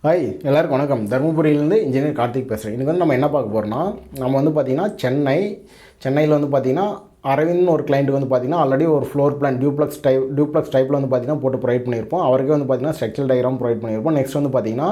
Hi எல்லாருக்கும் வணக்கம். தர்மபுரியிலேருந்து engineer Karthik பேசுகிறேன். இன்றைக்கி வந்து நம்ம என்ன பார்க்க போகிறோம்னா, நம்ம வந்து பார்த்திங்கன்னா சென்னையில் வந்து பார்த்திங்கன்னா அரவிந்த்னு ஒரு கிளைண்ட்டுக்கு வந்து பார்த்திங்கன்னா ஆல்ரெடி ஒரு ஃப்ளோர் பிளான் டியூப்ளக்ஸ் டைப்பில் வந்து பார்த்திங்கன்னா போட்டு ப்ரொவைட் பண்ணியிருப்போம். அவருக்கே வந்து பார்த்திங்கன்னா ஸ்ட்ரக்சரல் டயக்ராம் ப்ரொவைட் பண்ணியிருப்போம். நெக்ஸ்ட் வந்து பார்த்திங்கன்னா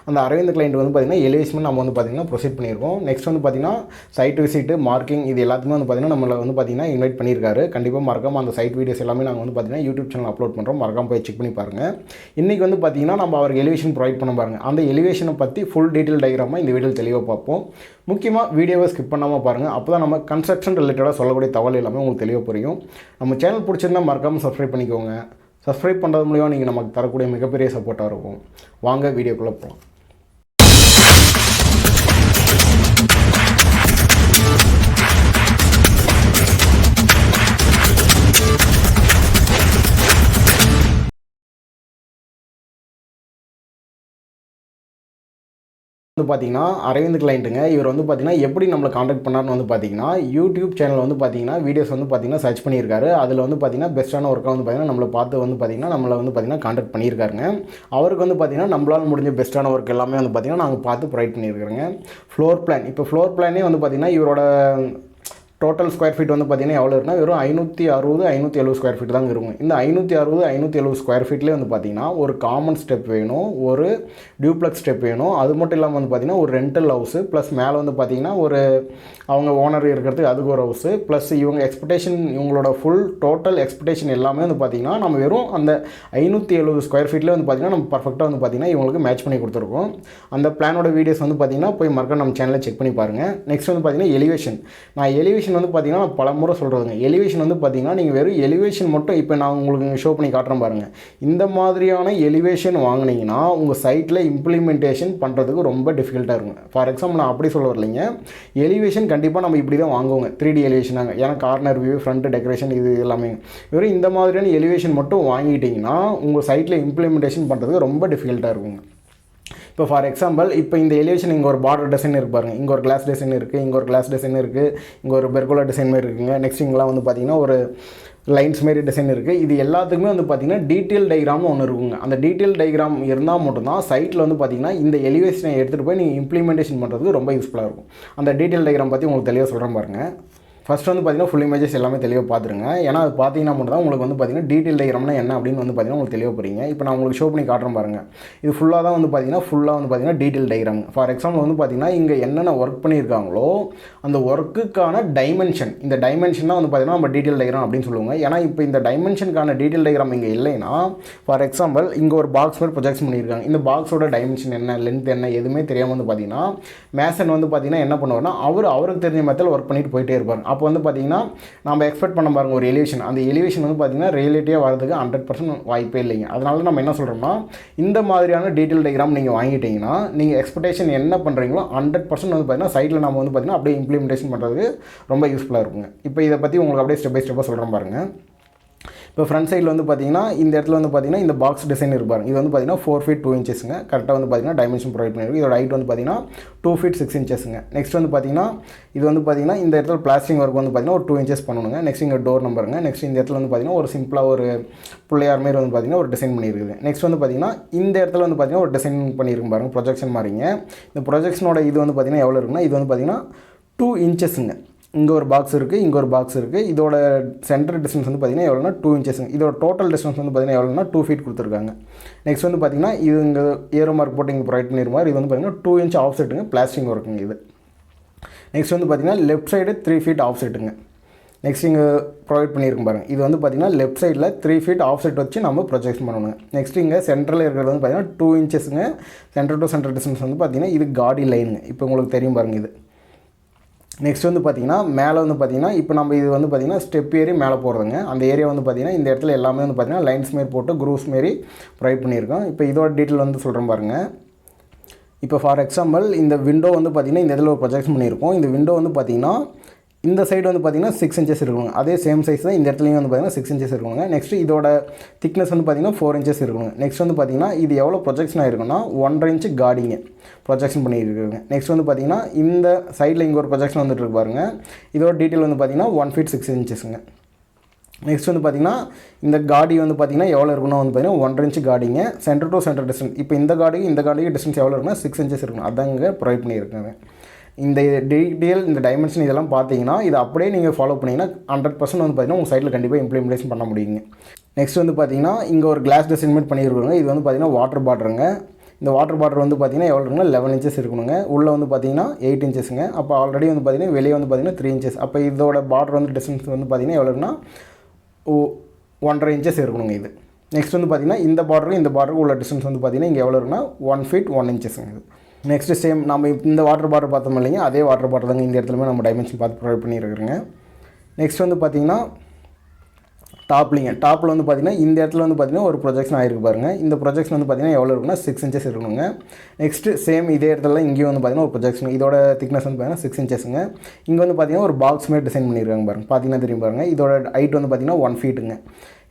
அந்த அரவிந்த் கிளைண்ட் வந்து பார்த்திங்கன்னா எலிவேஷன் நம்ம வந்து பார்த்திங்கன்னா ப்ரொசீட் பண்ணியிருக்கோம். நெக்ஸ்ட் வந்து பார்த்திங்கன்னா சைட் விசிட்டு மார்க்கிங் இது எல்லாத்துமே வந்து பார்த்திங்கன்னா நம்மளை வந்து பார்த்திங்கன்னா இன்வைட் பண்ணியிருக்காரு. கண்டிப்பாக மறக்காமல் அந்த சைட் வீடியோஸ் எல்லாமே நாங்கள் வந்து பார்த்திங்கன்னா யூடியூப் சேனல் அப்லோட் பண்ணுறோம். மறக்காமல் போய் செக் பண்ணி பாருங்கள். இன்றைக்கி வந்து பார்த்திங்கன்னா நம்ம அவருக்கு எலிவேஷன் ப்ரொவைட் பண்ண பாருங்கள். அந்த எலிவேஷனை பற்றி ஃபுல் டீட்டெயில் டயக்ராமாக இந்த வீடியோ தெளிவாக பார்ப்போம். முக்கியமாக வீடியோவை ஸ்கிப் பண்ணாமல் பாருங்கள். அப்போ தான் நம்ம கன்ஸ்ட்ரக்ஷன் ரிலேட்டடாக சொல்லக்கூடிய தகவல் எல்லாமே உங்களுக்கு தெளிவாக புரியும். நம்ம சேனல் பிடிச்சிருந்தால் மறக்காமல் சப்ஸ்கிரைப் பண்ணிக்கோங்க. சப்ஸ்கிரைப் பண்ணுறது மூலிமா நீங்கள் நமக்கு தரக்கூடிய மிகப்பெரிய சப்போர்ட்டாக இருக்கும். வாங்க வீடியோக்குள்ளே போகலாம். வந்து பார்த்திங்கன்னா அரவிந்த் கிளைண்ட்டுங்க. இவர் வந்து பார்த்திங்கன்னா எப்படி நம்மளை காண்டாக்ட் பண்ணார்னு வந்து பார்த்திங்கன்னா யூடியூப் சேனல் வந்து பார்த்திங்கன்னா வீடியோஸ் வந்து பார்த்திங்கன்னா சர்ச் பண்ணியிருக்காரு. அதில் வந்து பார்த்திங்கன்னா பெஸ்ட்டான ஒர்க்காக வந்து பார்த்திங்கன்னா நம்மளை பார்த்து வந்து பார்த்திங்கன்னா நம்மளை வந்து பார்த்திங்கன்னா காண்டாக்ட் பண்ணியிருக்காருங்க. அவருக்கு வந்து பார்த்திங்கன்னா நம்மளால் முடிஞ்ச பெஸ்ட்டான ஒர்க் எல்லாமே வந்து பார்த்திங்கன்னா நாங்கள் பார்த்து ப்ரொவைட் பண்ணியிருக்கிறோங்க. ஃப்ளோர் பிளான் இப்போ ஃப்ளோர் பிளானே வந்து பார்த்திங்கன்னா இவரோட டோட்டல் ஸ்கொயர் ஃபீட் வந்து பார்த்திங்கன்னா எவ்வளோ இருக்குன்னா வெறும் 560-570 ஸ்கொயர் ஃபீட் தாங்க இருக்கும். இந்த 560-570 ஸ்கொயர் ஃபீட்லேயே வந்து பார்த்திங்கன்னா ஒரு காமன் ஸ்டெப் வேணும், ஒரு டியூப்ளக்ஸ் ஸ்டெப் வேணும். அது மட்டும் இல்லாமல் வந்து பார்த்திங்கன்னா ஒரு ரெண்டல் ஹவுஸு ப்ளஸ் மேலே வந்து பார்த்திங்கன்னா ஒரு அவங்க ஓனர் இருக்கிறதுக்கு அதுக்கு ஒரு ஹவுஸு ப்ளஸ் இவங்க எக்ஸ்பெக்டேஷன் இவங்களோட ஃபுல் டோட்டல் எக்ஸ்பெக்டேஷன் எல்லாமே வந்து பார்த்திங்கன்னா நம்ம வெறும் அந்த 570 ஸ்கொயர் ஃபீட்லேயே வந்து பார்த்திங்கன்னா நம்ம பர்ஃபெக்டாக வந்து பார்த்திங்கன்னா இவங்களுக்கு மேட்ச் பண்ணி கொடுத்துருக்கோம். அந்த பிளானோட வீடியோஸ் வந்து பார்த்திங்கன்னா போய் மறக்க நம்ம சேனலில் செக் பண்ணி பாருங்கள். நெக்ஸ்ட் வந்து பார்த்திங்கன்னா எலிவேஷன் வந்து பார்த்திங்கன்னா பல முறை சொல்கிறதுங்க. எலிவேஷன் வந்து பார்த்திங்கன்னா நீங்கள் வெறும் எலிவேஷன் மட்டும் இப்போ நான் உங்களுக்கு ஷோ பண்ணி காட்டுறேன் பாருங்கள். இந்த மாதிரியான எலிவேஷன் வாங்கினீங்கன்னா உங்கள் சைட்டில் இம்ப்ளிமெண்டேஷன் பண்ணுறதுக்கு ரொம்ப டிஃபிகல்ட்டாக இருக்குங்க. ஃபார் எக்ஸாம்பிள் நான் அப்படி சொல்ல வரலைங்க. எலிவேஷன் கண்டிப்பாக நம்ம இப்படி தான் வாங்குவோங்க, 3D எலிவேஷனாங்க. ஏன்னா கார்னர் வியூ, ஃப்ரண்ட் டெக்கரேஷன் இது எல்லாமே வெறும் இந்த மாதிரியான எலிவேஷன் மட்டும் வாங்கிட்டிங்கன்னா உங்கள் சைட்டில் இம்ப்ளிமெண்டேஷன் பண்ணுறதுக்கு ரொம்ப டிஃபிகல்ட்டாக இருக்குங்க. இப்போ ஃபார் எக்ஸாம்பிள் இப்போ இந்த எலிவேஷன் இங்கே ஒரு பார்டர் டிசைன் இருப்பாருங்க, இங்கே ஒரு கிளாஸ் டிசைன் இருக்குது, இங்கே ஒரு கிளாஸ் டிசைன் இருக்குது, இங்கே ஒரு பெர்கோலா டிசைன் மாதிரி இருக்குங்க. நெக்ஸ்ட் இங்கெல்லாம் வந்து பார்த்திங்கன்னா ஒரு லைன்ஸ் மாரி டிசைன் இருக்குது. இது எல்லாத்துக்குமே வந்து பார்த்திங்கன்னா டீட்டெயில் டயக்ராம்னு ஒன்று இருக்குங்க. அந்த டீட்டெயில் டயக்ராம் இருந்தால் மட்டும்தான் சைட்டில் வந்து பார்த்திங்கன்னா இந்த எலிவேஷனை எடுத்துகிட்டு போய் நீங்கள் இம்ப்ளிமெண்டேஷன் பண்ணுறதுக்கு ரொம்ப யூஸ்ஃபுல்லாக இருக்கும். அந்த டீட்டெயில் டயக்ராம் பற்றி உங்களுக்கு தெளிவாக சொல்கிறேன் பாருங்கள். ஃபஸ்ட் வந்து பார்த்திங்கன்னா ஃபுல் இமேஜஸ் எல்லாமே தெளிவாக பார்த்துருங்க. ஏன்னா அது பார்த்தீங்கன்னா மட்டும் தான் உங்களுக்கு வந்து பார்த்திங்கன்னா டீட்டெயில் டயக்ராம்னா என்ன அப்படின்னு வந்து பார்த்திங்கன்னா உங்களுக்கு தெளிவாக புரியுங்க. இப்போ நான் உங்களுக்கு ஷோ பண்ணி காட்டுறேன் பாருங்கள். இது ஃபுல்லாக தான் வந்து பார்த்திங்கன்னா டீட்டெயில் டயக்ராம். ஃபார் எக்ஸாம்பிள் வந்து பார்த்திங்கன்னா இங்கே என்னென்ன ஒர்க் பண்ணியிருக்காங்களோ அந்த ஒர்க்குக்கான டைமென்ஷன், இந்த டைமென்ஷன் தான் வந்து பார்த்திங்கன்னா நம்ம டீட்டெயில் டயக்ராம் அப்படின்னு சொல்லுவாங்க. ஏன்னா இப்போ இந்த டைமென்ஷனுக்கான டீட்டெயில் டயக்ராம் இங்கே இல்லைன்னா ஃபார் எக்ஸாம்பிள் இங்கே ஒரு பாக்ஸ் மாதிரி ப்ரொஜெக்ஷன் பண்ணியிருக்காங்க. இந்த பாக்ஸோட டைமென்ஷன் என்ன, லென்த் என்ன எதுவுமே தெரியாமல் வந்து பார்த்திங்கன்னா மேசன் வந்து பார்த்திங்கன்னா என்ன பண்ணுவார்னா அவருக்கு தெரிஞ்ச மெத்தட் ஒர்க் பண்ணிட்டு போயிட்டே இருப்பாங்க. அப்போ வந்து பார்த்திங்கன்னா நம்ம எக்ஸ்பெக்ட் பண்ண பாருங்க ஒரு எலிவேஷன், அந்த எலிவேஷன் வந்து பார்த்திங்கன்னா ரிலேட்டிவாக வரதுக்கு 100% வாய்ப்பே இல்லைங்க. அதனால நம்ம என்ன சொல்கிறோம்னா இந்த மாதிரியான டீட்டெயில் டயக்ராம் நீங்கள் வாங்கிட்டீங்கன்னா நீங்கள் எக்ஸ்பெக்டேஷன் என்ன பண்ணுறீங்களோ 100% வந்து பார்த்திங்கன்னா சைட்டில் நம்ம வந்து பார்த்திங்கன்னா அப்படியே இம்ப்ளிமெண்டேஷன் பண்ணுறதுக்கு ரொம்ப யூஸ்ஃபுல்லாக இருக்குங்க. இப்போ இதை பற்றி உங்களுக்கு அப்படியே ஸ்டெப் பை ஸ்டெப்பாக சொல்கிறேன் பாருங்கள். இப்போ ஃப்ரண்ட் சைடில் வந்து பார்த்திங்கன்னா இந்த இடத்துல வந்து பார்த்திங்கன்னா இந்த பாக்ஸ் டிசைன் இருப்பாங்க. இது வந்து பார்த்திங்கன்னா 4 feet 2 inches கரெக்டாக வந்து பார்த்திங்கன்னா டைமென்ஷன் ப்ரொவைட் பண்ணியிருக்கு. இதோட ஹைட் வந்து பார்த்திங்கன்னா 2 feet 6 inches. நெக்ஸ்ட் வந்து பார்த்திங்கன்னா இது வந்து பார்த்திங்கன்னா இந்த இடத்துல பிளாஸ்டிங் ஒர்க் வந்து பார்த்திங்கன்னா ஒரு 2 inches பண்ணணுங்க. நெக்ஸ்ட் இங்கே டோர் நம்பருங்க. நெக்ஸ்ட் இந்த இடத்துல வந்து பார்த்திங்கன்னா ஒரு சிம்பிளாக ஒரு பிள்ளையார் மாரி வந்து பார்த்திங்கன்னா ஒரு டிசைன் பண்ணியிருக்குது. நெக்ஸ்ட் வந்து பார்த்திங்கன்னா இந்த இடத்துல வந்து பார்த்திங்கன்னா ஒரு டிசைன் பண்ணியிருக்கும் பாருங்கள், ப்ரொஜெக்ஷன் மாதிரிங்க. இந்த ப்ரொஜெக்ஷனோட இது வந்து பார்த்திங்கன்னா எவ்வளோ இருக்குன்னா இது வந்து பார்த்திங்கன்னா 2 inches. இங்கே ஒரு பாக்ஸ் இருக்குது, இங்கே ஒரு பாக்ஸ் இருக்குது. இதோட சென்டர் டிஸ்டன்ஸ் வந்து பார்த்திங்கன்னா எவ்வளோனா 2 inches. இதோட டோட்டல் டிஸ்டன்ஸ் வந்து பார்த்திங்கன்னா எவ்வளோனா 2 feet கொடுத்துருக்காங்க. நெக்ஸ்ட் வந்து பார்த்திங்கன்னா இது இங்கே ஏரோ மார்க் போட்டு இங்கே ப்ரொவைட் பண்ணியிருப்பார். இது வந்து பார்த்திங்கன்னா 2 inch ஆஃப் செட்டுங்க, பிளாஸ்டிங் ஒர்க்குங்க இது. நெக்ஸ்ட் வந்து பார்த்திங்கன்னா லெஃப்ட் சைடு 3 feet ஆஃப் செட்டுங்க. நெக்ஸ்ட் இங்கே ப்ரொவைட் பண்ணியிருக்கும் பாருங்கள். இது வந்து பார்த்திங்கன்னா லெஃப்ட் சைடில் 3 feet ஆஃப் செட் வச்சு நம்ம ப்ரொஜெக்ஷன் பண்ணணுங்க. நெக்ஸ்ட் இங்கே சென்டரில் இருக்கிறது வந்து பார்த்திங்கன்னா 2 inches. Centre to centre distance வந்து பார்த்திங்கன்னா இது காடி லைனுங்க. இப்போ உங்களுக்கு தெரியும் பாருங்கள் இது. நெக்ஸ்ட் வந்து பார்த்திங்கன்னா மேலே வந்து பார்த்திங்கன்னா இப்போ நம்ம இது வந்து பார்த்திங்கன்னா ஸ்டெப் ஏறி மேலே போகிறதுங்க. அந்த ஏரியா வந்து பார்த்திங்கன்னா இந்த இடத்துல எல்லாமே வந்து பார்த்திங்கன்னா லைன்ஸ் மாரி போட்டு க்ரூஸ் மாரி ப்ரொவைட் பண்ணியிருக்கோம். இப்போ இதோட டீட்டெயில் வந்து சொல்கிறேன் பாருங்கள். இப்போ ஃபார் எக்ஸாம்பிள் இந்த விண்டோ வந்து பார்த்திங்கன்னா இந்த இதில் ஒரு ப்ரொஜெக்ஷன் பண்ணியிருக்கோம். இந்த விண்டோ வந்து பார்த்திங்கன்னா இந்த சைடு வந்து பார்த்திங்கன்னா 6 inches இருக்குங்க. அதே சேம் சைஸ் தான் இந்த இடத்துலையும் வந்து பார்த்திங்கன்னா 6 inches இருக்குங்க. நெக்ஸ்ட் இதோட திக்னஸ் வந்து பார்த்திங்கன்னா 4 inches இருக்குங்க. நெக்ஸ்ட் வந்து பார்த்திங்கன்னா இது எவ்வளோ ப்ரொஜெக்ஷன் ஆகிருக்குன்னா 1.5 inch காடிங்க ப்ரொஜெக்ஷன் பண்ணியிருக்குங்க. நெக்ஸ்ட் வந்து பார்த்திங்கன்னா இந்த சைடில் இங்கே ஒரு ப்ரொஜெக்ஷன் வந்துட்டு இருக்கு பாருங்கள். இதோட டீட்டெயில் வந்து பார்த்திங்கன்னா 1 feet 6 inches. நெக்ஸ்ட் வந்து பார்த்திங்கன்னா இந்த காடி வந்து பார்த்திங்கன்னா எவ்வளோ இருக்குன்னா வந்து பார்த்திங்கன்னா 1.5 இன்ச் காடிங்க, சென்டர் டு சென்டர் டிஸ்டன்ஸ். இப்போ இந்த காடிக்கு டிஸ்டன்ஸ் எவ்வளோ இருக்குன்னா 6 inches இருக்கணும். அதாங்க ப்ரொவைட் பண்ணியிருக்காங்க. இந்த டீட்டெயில் இந்த டைமென்ஷன் இதெல்லாம் பார்த்தீங்கன்னா இது அப்படியே நீங்கள் ஃபாலோ பண்ணிங்கன்னா 100% வந்து பார்த்திங்கன்னா உங்கள் சைட்டில் கண்டிப்பாக இம்ப்ளிமெண்டேஷன் பண்ண முடியுங்க. நெக்ஸ்ட் வந்து பார்த்திங்கன்னா இங்கே ஒரு கிளாஸ் டிசைன்மெண்ட் பண்ணியிருக்காங்க. இது வந்து பார்த்திங்கன்னா வாட்டர் பாட்டிலுங்க. இந்த வாட்டர் பாட்டில் வந்து பார்த்திங்கன்னா எவ்வளோ இருக்குன்னா 11 inches இருக்கணுங்க. உள்ளே வந்து பார்த்திங்கன்னா 8 inchesங்க. அப்போ ஆல்ரெடி வந்து பார்த்திங்கன்னா வெளியே வந்து பார்த்திங்கன்னா 3 inches. அப்போ இதோட பார்டர் வந்து டிஸ்டன்ஸ் வந்து பார்த்திங்கன்னா எவ்வளோ இருக்குன்னா 1.5 inches இருக்கணுங்க இது. நெக்ஸ்ட் வந்து பார்த்திங்கன்னா இந்த பார்டருக்கு உள்ள டிஸ்டன்ஸ் வந்து பார்த்திங்கன்னா இங்கே எவ்வளோ இருக்குன்னா 1 feet 1 inchesங்க இது. நெக்ஸ்ட்டு சேம் நம்ம இந்த வாட்டர் பாட்டில் பார்த்தோம் இல்லைங்க, அதே வாட்டர் பாட்டில் தாங்க இந்த இடத்துலையுமே நம்ம டைமென்ஷன் பார்த்து ப்ரொவைட் பண்ணியிருக்கிறோங்க. நெக்ஸ்ட் வந்து பார்த்திங்கன்னா டாப்பில் வந்து பார்த்திங்கன்னா இந்த இடத்துல வந்து பார்த்திங்கன்னா ஒரு ப்ரொஜெக்ஷன் ஆகிருக்கு பாருங்கள். இந்த ப்ரொஜெக்ஷன் வந்து பார்த்திங்கன்னா எவ்வளோ இருக்குன்னா 6 inches இருக்கணுங்க. நெக்ஸ்ட்டு சேம் இதே இடத்துல இங்கேயும் வந்து பார்த்திங்கன்னா ஒரு ப்ரொஜெக்ஷன், இதோட திக்னஸ் வந்து பார்த்திங்கன்னா 6 inchesங்க. இங்கே வந்து பார்த்திங்கன்னா ஒரு பாக்ஸ் மாதிரி டிசைன் பண்ணியிருக்காங்க பாருங்கள், பார்த்திங்கன்னா தெரியும் பாருங்கள். இதோட ஹைட் வந்து பார்த்திங்கன்னா 1 feetங்க.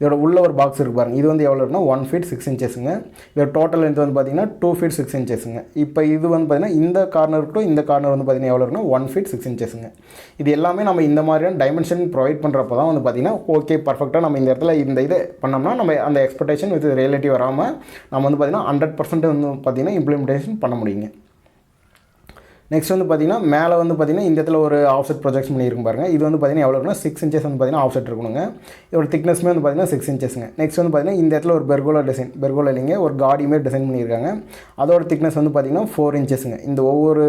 இதோட உள்ள ஒரு பாக்ஸ் இருக்குது பாருங்கள், இது வந்து எவ்வளோ இருக்குன்னா 1 feet 6 inchesங்க. இதோட டோட்டல் லென்த் வந்து பார்த்திங்கன்னா 2 feet 6 inchesங்க. இப்போ இது வந்து பார்த்திங்கன்னா இந்த கார்னர் டு இந்த கார்னர் வந்து பார்த்திங்கன்னா எவ்வளோ இருக்குன்னா 1 feet 6 inchesங்க. இது எல்லாமே நம்ம இந்த மாதிரியான டைமென்ஷன் ப்ரொவைட் பண்ணுறப்போ தான் வந்து பார்த்திங்கன்னா ஓகே பர்ஃபெக்டாக நம்ம இந்த இடத்துல இந்த இது பண்ணோம்னா நம்ம அந்த எக்ஸ்பெக்டேஷன் வித் ரியாலிட்டி வராமல் நம்ம வந்து பார்த்திங்கன்னா 100% வந்து பார்த்திங்கன்னா இம்ப்ளிமெண்டேஷன் பண்ண முடியுங்க. நெக்ஸ்ட் வந்து பார்த்திங்கன்னா மேலே வந்து பார்த்திங்கன்னா இந்த இடத்துல ஒரு ஆஃப்செட் ப்ரொஜெக்ஷன் பண்ணியிருக்கும் பாருங்கள். இது வந்து பார்த்திங்கன்னா எவ்வளோ இருக்குன்னா 6 inches வந்து பார்த்திங்கன்னா ஆஃப்செட் இருக்கணுங்க. இதோட திக்னஸ்மே வந்து பார்த்திங்கன்னா 6 inchesங்க. நெக்ஸ்ட் வந்து பார்த்திங்கன்னா இந்த இடத்துல ஒரு பெர்கோலா இல்லைங்க, ஒரு காடி மாரி டிசைன் பண்ணியிருக்காங்க. அதோட திக்னஸ் வந்து பார்த்திங்கன்னா 4 inchesங்க. இந்த ஒவ்வொரு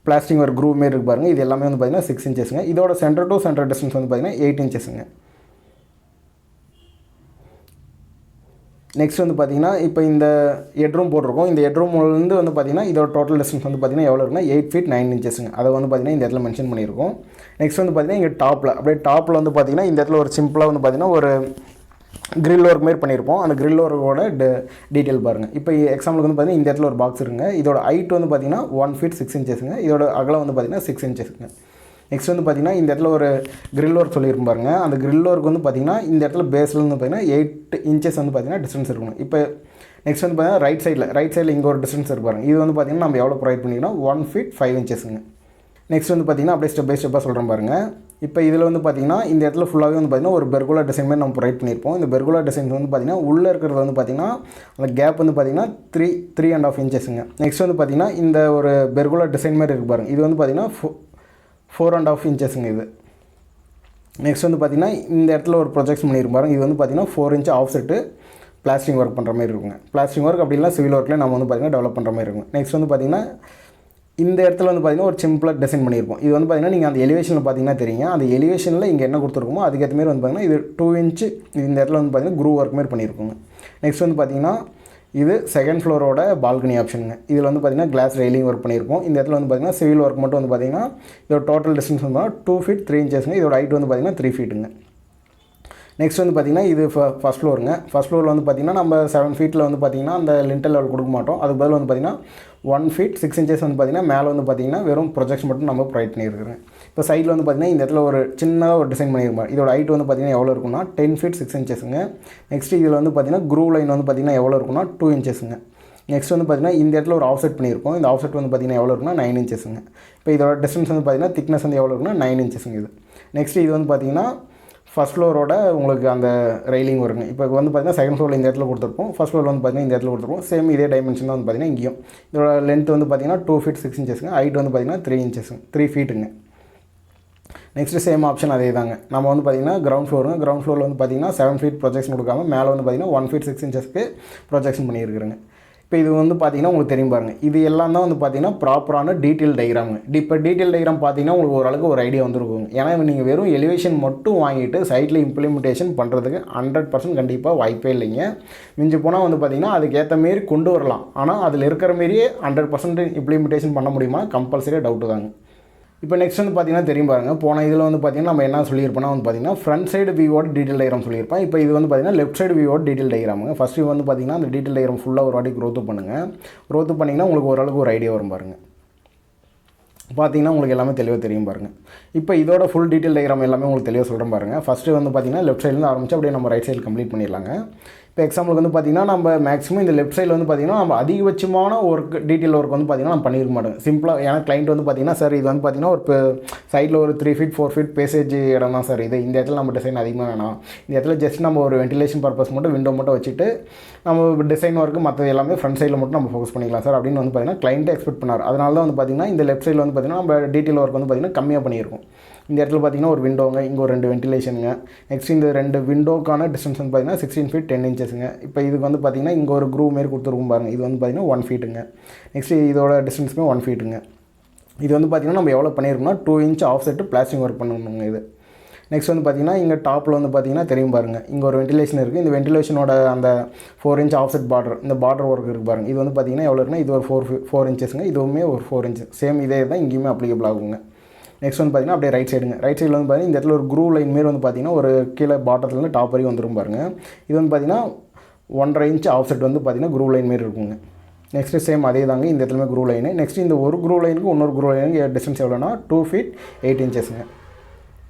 பிளாஸ்டிக் ஒரு க்ரூவ் மாரி இருக்கு பாருங்கள், இது எல்லாமே வந்து பார்த்திங்கன்னா 6 inchesங்க. இதோட சென்டர் டு சென்டர் டிஸ்டன்ஸ் வந்து பார்த்திங்கன்னா 8 inchesங்க. நெக்ஸ்ட் வந்து பார்த்திங்கன்னா இப்போ இந்த ஹெட்ரூம் போட்டிருக்கோம். இந்த ஹெட்ரூம்லேருந்து வந்து பார்த்திங்கன்னா இதோட டோட்டல் டிஸ்டன்ஸ் வந்து பார்த்திங்கன்னா எவ்வளோ இருக்குன்னா 8 feet 9 inchesங்க. அதை வந்து பார்த்திங்கன்னா இந்த இடத்துல மென்ஷன் பண்ணியிருக்கோம். நெக்ஸ்ட் வந்து பார்த்திங்கன்னா இங்கே டாப்பில் வந்து பார்த்திங்கன்னா இந்த இடத்துல ஒரு சிம்பிளாக வந்து பார்த்திங்கன்னா ஒரு கிரில் ஒர்க் மாரி பண்ணியிருப்போம். அந்த கிரில் ஒர்க்கோட டீட்டெயில் பாருங்கள். இப்போ எக்ஸாம்பிளுக்கு வந்து பார்த்திங்கன்னா இந்த இடத்துல ஒரு பாக்ஸ் இருக்குங்க. இதோட ஹைட் வந்து பார்த்திங்கன்னா 1 feet 6 inchesங்க. இதோட அகலம் வந்து பார்த்திங்கன்னா 6 inchesங்க. நெக்ஸ்ட் வந்து பார்த்திங்கன்னா இந்த இடத்துல ஒரு கிரில் ஒர்க் சொல்லியிருக்கும் பாருங்க. அந்த கிரில் ஒர்க் வந்து பார்த்திங்கன்னா இந்த இடத்துல பேஸில் வந்து பார்த்திங்கன்னா 8 inches வந்து பார்த்திங்கன்னா டிஸ்டன்ஸ் இருக்கணும். இப்போ நெக்ஸ்ட் வந்து பார்த்திங்கன்னா ரைட் சைடில் இங்கே ஒரு டிஸ்டன்ஸ் இருப்பாருங்க. இது வந்து பார்த்திங்கன்னா நம்ம எவ்வளோ ப்ரொவைட் பண்ணிங்கன்னா 1 feet 5 inchesங்க. நெக்ஸ்ட் வந்து பார்த்திங்கன்னா அப்படியே ஸ்டெப் பை ஸ்டெப்பாக சொல்கிறேன் பாருங்கள். இப்போ இதில் வந்து பார்த்திங்கன்னா இந்த இடத்துல ஃபுல்லாகவே வந்து பார்த்திங்கன்னா ஒரு பெர்கோலா டிசைன் மாதிரி நம்ம ப்ரொவைட் பண்ணியிருப்போம். இந்த பெர்கோலா டிசைன் வந்து பார்த்திங்கன்னா உள்ளே இருக்கிறது வந்து பார்த்திங்கன்னா அந்த கேப் வந்து பார்த்திங்கன்னா 3.5 inchesங்க. நெக்ஸ்ட் வந்து பார்த்திங்கன்னா இந்த ஒரு பெர்கோலா டிசைன் மாதிரி இருக்கு பாருங்கள், இது வந்து பார்த்திங்கன்னா 4.5 inchesங்க இது. நெக்ஸ்ட் வந்து பார்த்திங்கன்னா இந்த இடத்துல ஒரு ப்ரொஜெக்ஷன் பண்ணியிருப்பாரு. இது வந்து பார்த்திங்கன்னா 4 inch ஆஃப்செட்டு பிளாஸ்டிங் ஒர்க் பண்ணுற மாதிரி இருக்குங்க. பிளாஸ்டிங் ஒர்க் அப்படின்னா சிவில் ஒர்க்கில் நம்ம வந்து பார்த்திங்கன்னா டெவலப் பண்ணுற மாதிரி இருக்கும். நெக்ஸ்ட் வந்து பார்த்திங்கன்னா இந்த இடத்துல வந்து பார்த்திங்கன்னா ஒரு சிம்பிளாக டிசைன் பண்ணியிருப்போம். இது வந்து பார்த்திங்கன்னா நீங்கள் அந்த எலிவேஷனில் பார்த்திங்கன்னா தெரியுங்க, அந்த எலிவேஷனில் இங்கே என்ன கொடுத்துருக்கோமோ அதுக்கேற்ற மாதிரி வந்து பார்த்திங்கன்னா இது 2 inch இந்த இடத்துல வந்து பார்த்திங்கன்னா க்ரூ ஒர்க் மாதிரி பண்ணியிருக்கோங்க. நெக்ஸ்ட் வந்து பார்த்திங்கன்னா இது செகண்ட் ஃப்ளோரோட பால்கனி ஆப்ஷனுங்க. இதில் வந்து பார்த்திங்கன்னா கிளாஸ் ரெயிலிங் ஒர்க் பண்ணியிருப்போம். இந்த இடத்துல வந்து பார்த்திங்கன்னா சிவில் ஒர்க் மட்டும் வந்து பார்த்திங்கன்னா இதோட டோட்டல் டிஸ்டன்ஸ் வந்து 2 feet 3 inchesங்க. இதோட ஹைட் வந்து பார்த்திங்கன்னா 3 feetங்க. நெக்ஸ்ட் வந்து பார்த்திங்கன்னா இது ஃபஸ்ட் ஃப்ளோருங்க. ஃபஸ்ட் ஃப்ளோரில் வந்து பார்த்திங்கன்னா நம்ம 7 feetல வந்து பார்த்திங்கன்னா அந்த லிண்டல் லெவல் கொடுக்க மாட்டோம். அதுக்கு பதில் வந்து பார்த்திங்கன்னா 1 feet 6 inches வந்து பார்த்திங்கன்னா மேலே வந்து பார்த்திங்கன்னா வெறும் ப்ரொஜெக்ஷன் மட்டும் நம்ம ப்ரொவைட் பண்ணியிருக்கிறோம். இப்போ சைடில் வந்து பார்த்திங்கன்னா இந்த இடத்துல ஒரு சின்னதாக ஒரு டிசைன் பண்ணியிருப்போம். இதோட ஹைட் வந்து பார்த்திங்கன்னா எவ்வளோ இருக்குன்னா 10 feet 6 inchesங்க. நெக்ஸ்ட் இதில் வந்து பார்த்திங்கன்னா க்ரூ லைன் வந்து பார்த்திங்கன்னா எவ்வளோ இருக்குன்னா 2 inchesங்க. நெக்ஸ்ட் வந்து பார்த்திங்கன்னா இந்த இடத்துல ஒரு ஆஃப்செட் பண்ணியிருப்போம். இந்த ஆஃப்செட் வந்து பார்த்திங்கன்னா எவ்வளோ இருக்குன்னா 9 inchesங்க. இப்போ இதோட டிஸ்டன்ஸ் வந்து பார்த்திங்கன்னா திக்னஸ் வந்து எவ்வளோ இருக்குன்னா 9 inchesங்க இது. நெக்ஸ்ட் இது வந்து பார்த்திங்கன்னா ஃபஸ்ட் ஃப்ளோரோட உங்களுக்கு அந்த ரெயிலிங் வருங்க. இப்போ வந்து பார்த்திங்கன்னா செகண்ட் ஃப்ளோரில் இந்த இடத்துல கொடுத்துருப்போம், ஃபஸ்ட் ஃப்ளோரில் வந்து பார்த்திங்கன்னா இந்த இடத்துல கொடுத்துருப்போம். சேம் இதே டைமென்ஷன் தான் வந்து பார்த்திங்கன்னா இங்கேயும். இதோட லென்த் வந்து பார்த்திங்கன்னா 2 feet 6 inchesங்க. ஹைட் வந்து பார்த்திங்கன்னா 3 feetங்க. நெக்ஸ்ட்டு சேம் ஆப்ஷன் அதே தாங்க. நம்ம வந்து பார்த்திங்கன்னா கிரவுண்ட் ஃப்ளோரில் வந்து பார்த்திங்கன்னா 7 feet ப்ரொஜெக்ஷன் கொடுக்காம மேலே வந்து பார்த்திங்கன்னா 1 feet 6 inchesக்கு ப்ரொஜெக்ஷன் பண்ணியிருக்கிறேங்க. இப்போ இது வந்து பார்த்திங்கன்னா உங்களுக்கு தெரியும் பாருங்கள், இது எல்லாம் தான் வந்து பார்த்திங்கன்னா ப்ராப்பரான டீட்டெயில் டயக்ராமுங்க. இப்போ டீட்டெயில் டயக்ராம் பார்த்திங்கன்னா உங்களுக்கு ஓரளவுக்கு ஒரு ஐடியா வந்துருக்கும். ஏன்னா நீங்கள் வெறும் எலிவேஷன் மட்டும் வாங்கிட்டு சைட்டில் இம்ப்ளிமெண்டேஷன் பண்ணுறதுக்கு 100% கண்டிப்பாக வாய்ப்பே இல்லைங்க. மிஞ்சி போனால் வந்து பார்த்திங்கன்னா அதுக்கேற்ற மாரி கொண்டு வரலாம். ஆனால் அதில் இருக்கிற மாரியே 100% இம்ப்ளிமெண்டேஷன் பண்ண முடியுமா கம்பல்சரியாக டவுட்டு தாங்க. இப்போ நெக்ஸ்ட் வந்து பார்த்திங்கன்னா தெரியும் பாருங்கள், போன இதில் வந்து பார்த்திங்கன்னா நம்ம என்ன சொல்லியிருப்போம்னா வந்து பார்த்திங்கன்னா ஃப்ரண்ட் சைடு வியூவோட டீட்டெயில் டயக்ராம் சொல்லியிருப்பேன். இப்போ இது வந்து பார்த்திங்கன்னா லெஃப்ட் சைடு வியூவோட டீட்டெயில் டயக்ராமுங்க. ஃபஸ்ட்டு வந்து பார்த்திங்கன்னா அந்த டீட்டெயில் டயக்ராம் ஃபுல்லாக ஒரு வாட்டி க்ரோத் பண்ணுங்கள். க்ரோத் பண்ணிங்கன்னா உங்களுக்கு ஓரளவுக்கு ஒரு ஐடியா வரும் பாருங்கள். பார்த்திங்கன்னா உங்களுக்கு எல்லாமே தெளிவாக தெரியும் பாருங்கள். இப்போ இதோட ஃபுல் டீட்டெயில் டயக்ராம் எல்லாமே உங்களுக்கு தெளிவாக சொல்கிறேன் பாருங்கள். ஃபஸ்ட்டு வந்து பார்த்திங்கன்னா லெஃப்ட் சைட்லேருந்து ஆரம்பித்து அப்படியே நம்ம ரைட் சைடு கம்ப்ளீட் பண்ணிடலாங்க. இப்போ எக்ஸாம்பிளுக்கு வந்து பார்த்திங்கன்னா நம்ம மேக்ஸிமம் இந்த லெஃப்ட் சைடில் வந்து பார்த்திங்கன்னா நம்ம அதிகபட்சமான ஒர்க் டீட்டெயில் ஒர்க் வந்து பார்த்திங்கன்னா நம்ம பண்ணியிருக்க மாட்டோம். சிம்பிளாக ஏன்னா கிளைண்ட் வந்து பார்த்திங்கன்னா சார் இது வந்து பார்த்திங்கன்னா ஒரு சைடில் ஒரு 3 feet 4 feet பேசேஜ் இடம் தான் சார் இது, இந்த இடத்துல நம்ம டிசைன் அதிகமாக வேணாம், இந்த இடத்துல ஜஸ்ட் நம்ம ஒரு வென்டிலேஷன் பர்பஸ் மட்டும் விண்டோ மட்டும் வச்சுட்டு நம்ம டிசைன் ஒர்க்கு மற்றது எல்லாமே ஃப்ரண்ட் சைடில் மட்டும் நம்ம ஃபோக்கஸ் பண்ணிக்கலாம் சார் அப்படின்னு வந்து பார்த்திங்கன்னா கிளைண்ட்டே எக்ஸ்பெக்ட் பண்ணார். அதனால தான் வந்து பார்த்திங்கன்னா இந்த லெஃப்ட் சைடில் வந்து பார்த்திங்கன்னா நம்ம டீட்டெயில் ஒர்க் வந்து பார்த்திங்கன்னா கம்மியாக பண்ணியிருக்கும். இந்த இடத்துல பார்த்திங்கன்னா ஒரு விண்டோங்க, இங்கே ஒரு 2 வென்டிலேஷனுங்க, நெக்ஸ்ட் இந்த 2 விண்டோக்கான டிஸ்டன்ஸ் வந்து பார்த்திங்கன்னா 16 feet 10 inchesங்க. இப்போ இதுக்கு வந்து பார்த்திங்கன்னா இங்கே ஒரு க்ரூ மாரி கொடுத்துருக்கும் பாருங்கள், இது வந்து பார்த்திங்கன்னா 1 feetங்க. நெக்ஸ்ட் இதோட டிஸ்டன்ஸுமே 1 feetங்க. இது வந்து பார்த்திங்கன்னா நம்ம எவ்வளோ பண்ணியிருக்கோம்னா 2 inch ஆஃப்செட்டு பிளாஸ்டிங் ஒர்க் பண்ணணுங்க இது. நெக்ஸ்ட் வந்து பார்த்திங்கன்னா இங்கே டாப்பில் வந்து பார்த்திங்கன்னா தெரியும் பாருங்கள், இங்கே ஒரு வென்டிலேஷன் இருக்குது. இந்த வென்டிலேஷனோட அந்த 4 inch ஆஃப்செட் பார்டர், இந்த பார்டர் ஒர்க் இருக்குது பாருங்கள், இது வந்து பார்த்திங்கன்னா எவ்வளோ இருக்குன்னா இது ஒரு 4 inchesங்க, இதுவுமே ஒரு 4 inch. சேம் இதே தான் இங்கேயுமே அப்ளிகபிள் ஆகுங்க. நெக்ஸ்ட் வந்து பார்த்திங்கன்னா அப்படியே ரைட் சைடுங்க, ரைட் சைடில் வந்து பார்த்திங்கன்னா இந்த இடத்துல ஒரு க்ரூ லைன் மாரி வந்து பார்த்திங்கன்னா ஒரு கீழே பாட்டத்துலேருந்து டாப் வரைக்கும் வந்துடும் பாருங்கள். இது வந்து பார்த்திங்கன்னா 1.5 inch ஆஃப்செட் வந்து பார்த்திங்கன்னா க்ரூ லைன் மாரி இருக்குங்க. நெக்ஸ்ட்டு சேம் அதே தாங்க, இந்த இடத்துலமே க்ரூ லைனு. நெக்ஸ்ட் இந்த ஒரு க்ரூ லைனுக்கு இன்னொரு க்ரூ லைனுக்கு டிஸ்டன்ஸ் எவ்வளோனா 2 feet 8 inchesங்க.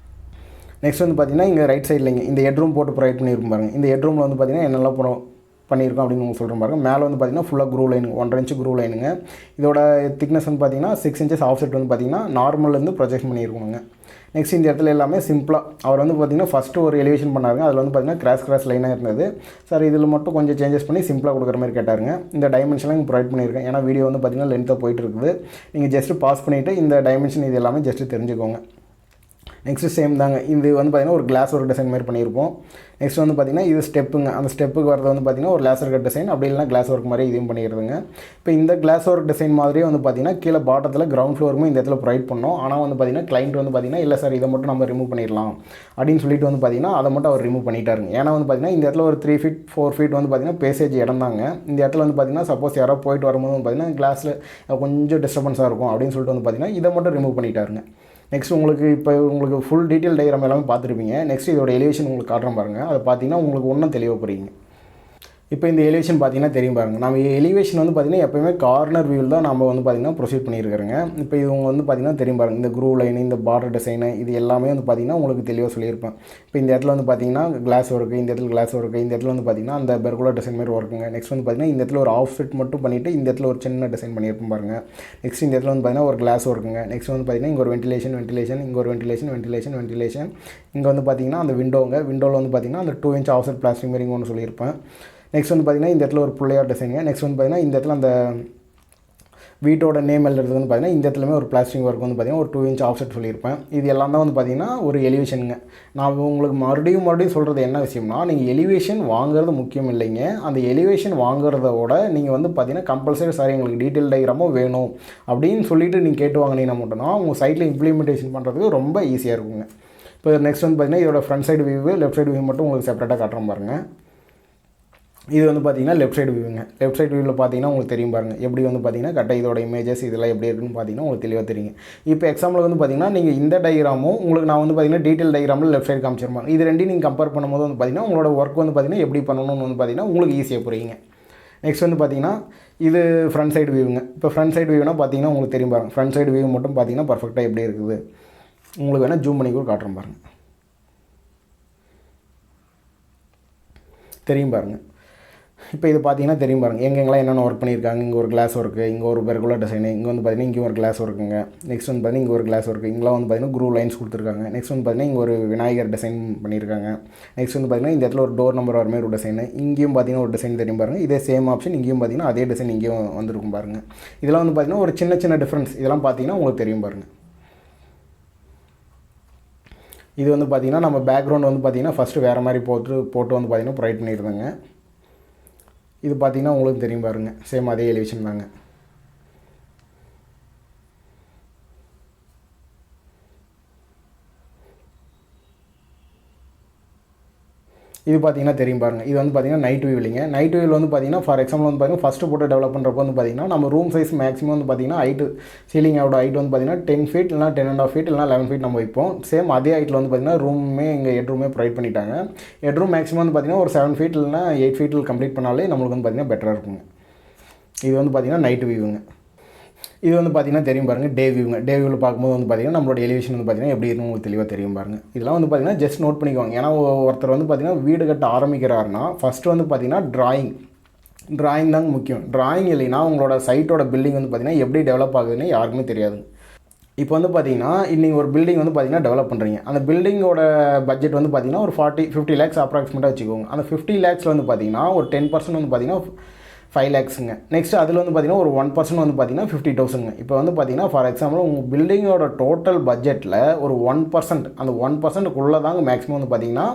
நெக்ஸ்ட் வந்து பார்த்திங்கன்னா இங்கே ரைட் சைட்லைங்க இந்த ஹெட்ரூம் போட்டு ப்ரொவைட் பண்ணியிருக்கும் பாருங்கள். இந்த ஹெட்ரூமில் வந்து பார்த்திங்கன்னா என்னெல்லாம் பண்ணியிருக்கோம் அப்படின்னு உங்களுக்கு சொல்கிறேன் பாருங்கள். மேலே வந்து பார்த்திங்கன்னா ஃபுல்லாக க்ரூ லைனு 1.5 inch க்ரூ லைனுங்க. இதோட திக்னஸ் வந்து பார்த்திங்கன்னா 6 inches ஆஃப்செட் வந்து பார்த்திங்கன்னா நார்மல்லேருந்து ப்ரொஜெக்ட் பண்ணியிருக்கணுங்க. நெக்ஸ்ட் இந்த இடத்துல எல்லாமே சிம்பிளாக அவர் வந்து பார்த்திங்கன்னா ஃபஸ்ட்டு ஒரு எலிவேஷன் பண்ணாருங்க, அதில் வந்து பார்த்திங்கன்னா கிராஸ் லைனாக இருந்தது. சார் இதில் மட்டும் கொஞ்சம் சேஞ்சஸ் பண்ணி சிம்பிளாக கொடுக்குற மாதிரி கேட்டாருங்க. இந்த டைமென்ஷன்லாம் இங்கே ப்ரொவைட் பண்ணியிருக்கேன், ஏன்னா வீடியோ வந்து பார்த்திங்கன்னா லென்த்தாக போயிட்டு இருக்குது. நீங்கள் ஜஸ்ட்டு பாஸ் பண்ணிவிட்டு இந்த டைமென்ஷன் இது எல்லாமே ஜஸ்ட்டு தெரிஞ்சுக்கோங்க. நெக்ஸ்ட்டு சேம் தாங்க, இது வந்து பார்த்திங்கன்னா ஒரு கிளாஸ் ஒர்க் டிசைன் மாதிரி பண்ணியிருப்போம். நெக்ஸ்ட் வந்து பார்த்திங்கன்னா இது ஸ்டெப்புங்க, அந்த ஸ்டெப்புக்கு வரது வந்து பார்த்திங்கன்னா ஒரு லேசர் கட் டிசைன், அப்படி இல்லைனா கிளாஸ் ஒர்க் மாதிரி இதையும் பண்ணிடுறதுங்க. இப்போ இந்த கிளாஸ் ஒர்க் டிசைன் மாதிரியே வந்து பார்த்திங்கன்னா கீழே பாட்டத்தில் கிரவுண்ட் ஃப்ளோருமே இந்த இடத்துல ப்ரொவைட் பண்ணோம். ஆனால் வந்து பார்த்திங்கன்னா கிளைண்ட் வந்து பார்த்திங்கன்னா இல்லை சார் இதை மட்டும் நம்ம ரிமூவ் பண்ணிடலாம் அப்படின்னு சொல்லிட்டு வந்து பார்த்திங்கன்னா அதை மட்டும் அவர் ரிமூவ் பண்ணிட்டாருங்க. ஏன்னா வந்து பார்த்திங்கன்னா இந்த இடத்துல ஒரு 3 feet 4 feet வந்து பார்த்திங்கன்னா பேசேஜ் இடம் தாங்க. இந்த இடத்துல வந்து பார்த்திங்கன்னா சப்போஸ் யாரோ போயிட்டு வரும்போது வந்து பார்த்திங்கன்னா கிளாஸில் கொஞ்சம் டிஸ்டர்பன்ஸாக இருக்கும் அப்படின்னு சொல்லிட்டு வந்து பார்த்திங்கன்னா இதை மட்டும் ரிமூவ் பண்ணிட்டாருங்க. நெக்ஸ்ட் உங்களுக்கு ஃபுல் டீட்டெயில் டயக்ராம் எல்லாமே பார்த்துருப்பீங்க. நெக்ஸ்ட் இதோட எலிவேஷன் உங்களுக்கு காட்டுறேன் பாருங்கள், அதை பார்த்தீங்கன்னா உங்களுக்கு ஒன்றும் தெளிவாக புரியுங்க. இப்போ இந்த எலிவேஷன் பார்த்தீங்கன்னா தெரியும் பாருங்கள், நம்ம எலிவேஷன் வந்து பார்த்திங்கன்னா எப்போயுமே கார்னர் வியூவில் தான் நம்ம வந்து பார்த்திங்கன்னா ப்ரொசீட் பண்ணியிருக்கிறோங்க. இப்போ இவங்க வந்து பார்த்திங்கன்னா தெரியும் பாருங்கள், இந்த க்ரூ லைன் இந்த பார்டர் டிசைனு இது எல்லாமே வந்து பார்த்திங்கன்னா உங்களுக்கு தெளிவாக சொல்லியிருப்பேன். இப்போ இந்த இடத்துல வந்து பார்த்திங்கன்னா கிளாஸ் ஒர்க்கு, இந்த இடத்துல கிளாஸ் ஒர்க்கு, இந்த இடத்துல வந்து பார்த்திங்கன்னா அந்த பெர்குலர் டிசைன் மாதிரி ஒர்க்குங்க. நெக்ஸ்ட் வந்து பார்த்திங்கன்னா இந்த இடத்துல ஒரு ஆஃப் செட் மட்டும் பண்ணிவிட்டு இந்த இடத்துல ஒரு சின்ன டிசைன் பண்ணியிருப்போம் பாருங்கள். நெக்ஸ்ட் இந்த இடத்துல வந்து பார்த்திங்கன்னா ஒரு கிளாஸ் ஒர்க்குங்க. நெக்ஸ்ட் வந்து பார்த்திங்கன்னா இங்கே ஒரு வென்டிலேஷன், இங்கே ஒரு வென்டிலேஷன், இங்கே வந்து பார்த்திங்கன்னா அந்த விண்டோவில் வந்து பார்த்திங்கன்னா அந்த 2 inch ஆஃப்செட் பிளாஸ்டிக் மாதிரி ஒன்று சொல்லியிருப்பேன். நெக்ஸ்ட் வந்து பார்த்திங்கன்னா இந்த இடத்துல ஒரு பிள்ளையார் டிசைனுங்க. நெக்ஸ்ட் வந்து பார்த்திங்கன்னா இந்த இடத்துல அந்த வீட்டோட நேம் எழுதுறது வந்து பார்த்திங்கன்னா இந்த இடத்துலமே ஒரு பிளாஸ்டிக் ஒர்க் வந்து பார்த்திங்கன்னா ஒரு 2 inch ஆஃப்செட் சொல்லியிருப்பேன். இது எல்லாம் தான் வந்து பார்த்திங்கன்னா ஒரு எலிவேஷனுங்க. நான் உங்களுக்கு மறுபடியும் சொல்கிறது என்ன விஷயம்னா, நீங்கள் எலிவேஷன் வாங்குறது முக்கியம் இல்லைங்க. அந்த எலிவேஷன் வாங்குறதோட நீங்கள் வந்து பார்த்திங்கன்னா கம்பல்சரி சார் எங்களுக்கு டீட்டெயில் டயக்ராமும் வேணும் அப்படின்னு சொல்லிட்டு நீங்கள் கேட்டு வாங்கினீங்கன்னா மட்டும்தான் உங்கள் சைட்டில் இம்ப்ளிமெண்டேஷன் பண்ணுறதுக்கு ரொம்ப ஈஸியாக இருக்குங்க. இப்போ நெக்ஸ்ட் வந்து பார்த்திங்கன்னா இதோட front side view left side view மட்டும் உங்களுக்கு செப்பரேட்டாக காட்டுறோம் பாருங்கள். இது வந்து பார்த்திங்கன்னா லெஃப்ட் சைடு வியூங்க. லெஃப்ட் சைடு வியூவில் பார்த்தீங்கன்னா உங்களுக்கு தெரியும் பாருங்கள், எப்படி வந்து பார்த்திங்கன்னா கரெக்டாக இதோட இமேஜஸ் இதெல்லாம் எப்படி இருக்குன்னு பார்த்தீங்கன்னா உங்களுக்கு தெளிவாக தெரியும். இப்போ எக்ஸாம்பிள் வந்து பார்த்திங்கன்னா நீங்கள் இந்த டயக்ராமும் உங்களுக்கு நான் வந்து பார்த்திங்கன்னா டீட்டெயில் டயக்ராமில் லெஃப்ட் சைடு காமிச்சிருப்பாங்க. இது ரெண்டையும் நீங்கள் கம்பேர் பண்ணும்போது வந்து பார்த்திங்கன்னா உங்களோட ஒர்க் வந்து பார்த்திங்கன்னா எப்படி பண்ணணும்னு வந்து பார்த்திங்கன்னா உங்களுக்கு ஈஸியாக புரியுங்க. நெக்ஸ்ட் வந்து பார்த்திங்கன்னா இது ஃப்ரண்ட் சைடு வியூங்க. இப்போ ஃப்ரண்ட் சைடு வியூனா பார்த்திங்கன்னா உங்களுக்கு தெரியும் பாருங்கள், ஃப்ரண்ட் சைடு வியூ மட்டும் பார்த்திங்கன்னா பர்ஃபெக்டாக எப்படி இருக்குது உங்களுக்கு வேணால் ஜூம் பண்ணி கூட காட்டுறோம் பாருங்கள், தெரியும் பாருங்கள். இப்போ இது பார்த்தீங்கன்னா தெரியும் பாருங்கள் எங்கெங்கெல்லாம் என்னென்ன ஒர்க் பண்ணியிருக்காங்க. இங்கே ஒரு கிளாஸ் ஒர்க்கு, இங்கே ஒரு பெர்குலர் டிசைனு, இங்கே வந்து பார்த்திங்கன்னா இங்கே ஒரு கிளாஸ் ஒர்க்குங்க. நெக்ஸ்ட் வந்து பார்த்திங்கன்னா இங்கே ஒரு கிளாஸ் ஒர்க்கு, இங்கெல்லாம் வந்து பார்த்திங்கன்னா க்ரூ லைன்ஸ் கொடுத்துருக்காங்க. நெக்ஸ்ட் வந்து பார்த்திங்கன்னா இங்கே ஒரு விநாயகர் டிசைன் பண்ணியிருக்காங்க. நெக்ஸ்ட் வந்து பார்த்திங்கன்னா இந்த இடத்துல ஒரு டோர் நம்பர் வர மாதிரி ஒரு டிசைனு, இங்கேயும் பார்த்திங்கன்னா ஒரு டிசைன் தெரியும் பாருங்கள். இதே சேம் ஆப்ஷன் இங்கேயும் பார்த்திங்கன்னா அதே டிசைன் இங்கேயும் வந்துருக்கும் பாருங்கள். இதெல்லாம் வந்து பார்த்திங்கன்னா ஒரு சின்ன டிஃப்ரென்ஸ், இதெல்லாம் பார்த்திங்கன்னா உங்களுக்கு தெரியும் பாருங்கள். இது வந்து பார்த்திங்கன்னா நம்ம பேக்ரவுண்ட் வந்து பார்த்திங்கன்னா ஃபஸ்ட்டு வேறு மாதிரி போட்டு வந்து பார்த்திங்கன்னா ப்ரொவைட் பண்ணியிருந்தாங்க. இது பார்த்திங்கன்னா உங்களுக்கு தெரியும் பாருங்கள், சேம் அதே எலிவேஷன் தாங்க. இது பார்த்தீங்கன்னா தெரியும் பாருங்கள், இது வந்து பார்த்திங்கன்னா நைட் வியூ இல்லைங்க. நைட் வியூவில் வந்து பார்த்திங்கன்னா ஃபார் எக்ஸாம்பிள் வந்து பார்த்திங்கன்னா ஃபஸ்ட்டு போட்டு டெவலப் பண்ணுறப்போ வந்து பார்த்திங்கன்னா நம்ம ரூம் சைஸ் மேக்ஸிமம் வந்து பார்த்திங்கன்னா ஹைட்டு சீலிங்கோட ஹைட் வந்து பார்த்திங்கன்னா 10 feet இல்லைனா 10.5 feet இல்லைனா 11 feet நம்ம வைப்போம். சேம் அதே ஹைட்டில் வந்து பார்த்திங்கன்னா ரூமே இங்கே ஹெட்ரூமே ப்ரொவைட் பண்ணிட்டாங்க. ஹெட்ரூம் மேக்ஸிமம் வந்து பார்த்திங்கன்னா ஒரு 7 feet இல்லைனா 8 feet கம்ப்ளீட் பண்ணாலே நம்மளுக்கு வந்து பார்த்திங்கன்னா பெட்டராக இருக்குங்க. இது வந்து பார்த்திங்கன்னா நைட் வியூங்க. இது வந்து பார்த்திங்கன்னா தெரியும் பாருங்கள் டே வியூவில் பார்க்கும்போது வந்து பார்த்திங்கன்னா நம்மளோட எலிவேஷன் வந்து பார்த்திங்கன்னா எப்படி இருக்கும் உங்களுக்கு தெளிவாக தெரியும் பாருங்கள். இதெல்லாம் வந்து பார்த்திங்கன்னா ஜஸ்ட் நோட் பண்ணிக்குவாங்க. ஏன்னா ஒருத்தர் வந்து பார்த்திங்கன்னா வீடு கட்ட ஆரம்பிக்கிறாருன்னா ஃபஸ்ட்டு வந்து பார்த்திங்கன்னா ட்ராயிங் தாங்க முக்கியம். ட்ராயிங் இல்லைன்னா உங்களோட சைட்டோட பில்டிங் வந்து பார்த்திங்கன்னா எப்படி டெவலப் ஆகுதுன்னு யாருக்குமே தெரியாது. இப்போ வந்து பார்த்திங்கன்னா இன்றைக்கி ஒரு பில்டிங் வந்து பார்த்திங்கன்னா டெவலப் பண்ணுறீங்க. அந்த பில்டிங்கோட பட்ஜெட் வந்து பார்த்திங்கன்னா ஒரு 50 lakhs அப்ராக்சிமேட்டாக வச்சுக்கோங்க. அந்த 50 lakhs வந்து பார்த்திங்கன்னா ஒரு 10% வந்து பார்த்திங்கன்னா 5 lakhsங்க. நெக்ஸ்ட் அதில் வந்து பார்த்திங்கன்னா ஒரு 1% வந்து பார்த்திங்கன்னா 50,000ங்க. இப்போ வந்து பார்த்திங்கன்னா ஃபார் எக்ஸாம்பிள் உங்கள் பில்டிங்கோட டோட்டல் பட்ஜெட்டில் ஒரு 1%, அந்த 1%க்குள்ளே தாங்க மேக்ஸிமம் வந்து பார்த்திங்கன்னா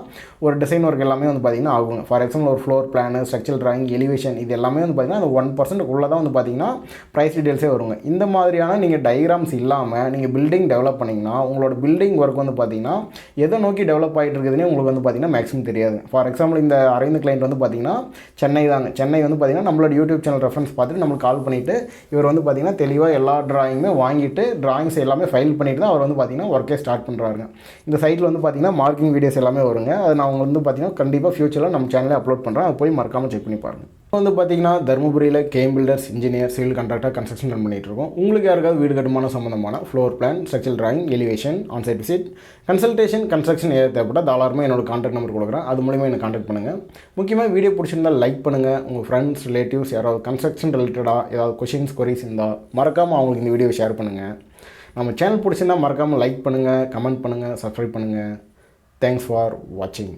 ஒரு டிசைன் ஒர்க் எல்லாமே வந்து பார்த்திங்கன்னா ஆகுங்க. ஃபார் எக்ஸாம்பிள் ஒரு floor plan, structural drawing, elevation இது எல்லாமே வந்து பார்த்திங்கன்னா அந்த 1%க்குள்ளே தான் வந்து பார்த்திங்கன்னா ப்ரைஸ் டீட்டெயில்ஸே வருங்க. இந்த மாதிரியான நீங்கள் டயக்ராம்ஸ் இல்லாமல் நீங்கள் பில்டிங் டெவலப் பண்ணிங்கன்னா உங்களோட பில்டிங் ஒர்க் வந்து பார்த்திங்கன்னா எதை நோக்கி டெவலப் ஆகிட்டு இருக்குதுன்னே உங்களுக்கு வந்து பார்த்திங்கன்னா மேக்ஸிமம் தெரியாது. ஃபார் எக்ஸாம்பிள் இந்த அரவிந்த் கிளைண்ட் வந்து பார்த்திங்கன்னா சென்னை வந்து பார்த்திங்கன்னா நம்மளோட யூடியூப் சேனல் ரெஃபரன்ஸ் பார்த்துட்டு நம்மளுக்கு கால் பண்ணிவிட்டு இவர் வந்து பார்த்திங்கன்னா தெளிவாக எல்லா ட்ராயிங்குமே வாங்கிட்டு ட்ராயிங்ஸ் எல்லாமே ஃபைல் பண்ணிவிட்டு தான் அவர் வந்து பார்த்திங்கன்னா ஒர்க்கே ஸ்டார்ட் பண்ணுறாருங்க. இந்த சைட்டில் வந்து பார்த்திங்கன்னா மார்க்கிங் வீடியோஸ் எல்லாமே வருங்க. அது நான் வந்து பார்த்திங்கன்னா கண்டிப்பாக ஃபியூச்சரில் நம்ம சேனலில் அப்லோட் பண்ணுறேன். அதை போய் மறக்காமல் செக் பண்ணி பாருங்கள். வந்து பார்த்திங்கன்னா தர்மபுரியில் game builders, engineer, civil contractor, construction run பண்ணிகிட்டு இருக்கோம். உங்களுக்கு யாருக்காவது வீடு கட்டுமான சம்மந்தமான floor plan, structural drawing, elevation, onsite visit, consultation, construction ஏதாவது தேவைப்பட்டால் தாராளமாக என்னோட கான்டாக்ட் நம்பர் கொடுக்குறேன். அது மூலிமா என்னை கான்டாக்ட் பண்ணுங்கள். முக்கியமாக வீடியோ பிடிச்சிருந்தால் லைக் பண்ணுங்கள். உங்கள் ஃப்ரெண்ட்ஸ், ரிலேட்டிவ்ஸ் யாராவது கன்ஸ்ட்ரக்ஷன் ரிலேட்டடாக ஏதாவது கொரிஸ் இருந்தால் மறக்காமல் அவங்களுக்கு இந்த வீடியோ ஷேர் பண்ணுங்கள். நம்ம சேனல் பிடிச்சிருந்தால் மறக்காமல் லைக் பண்ணுங்கள், கமெண்ட் பண்ணுங்கள், சப்ஸ்கிரைப் பண்ணுங்கள். தேங்க்ஸ் ஃபார் வாட்சிங்.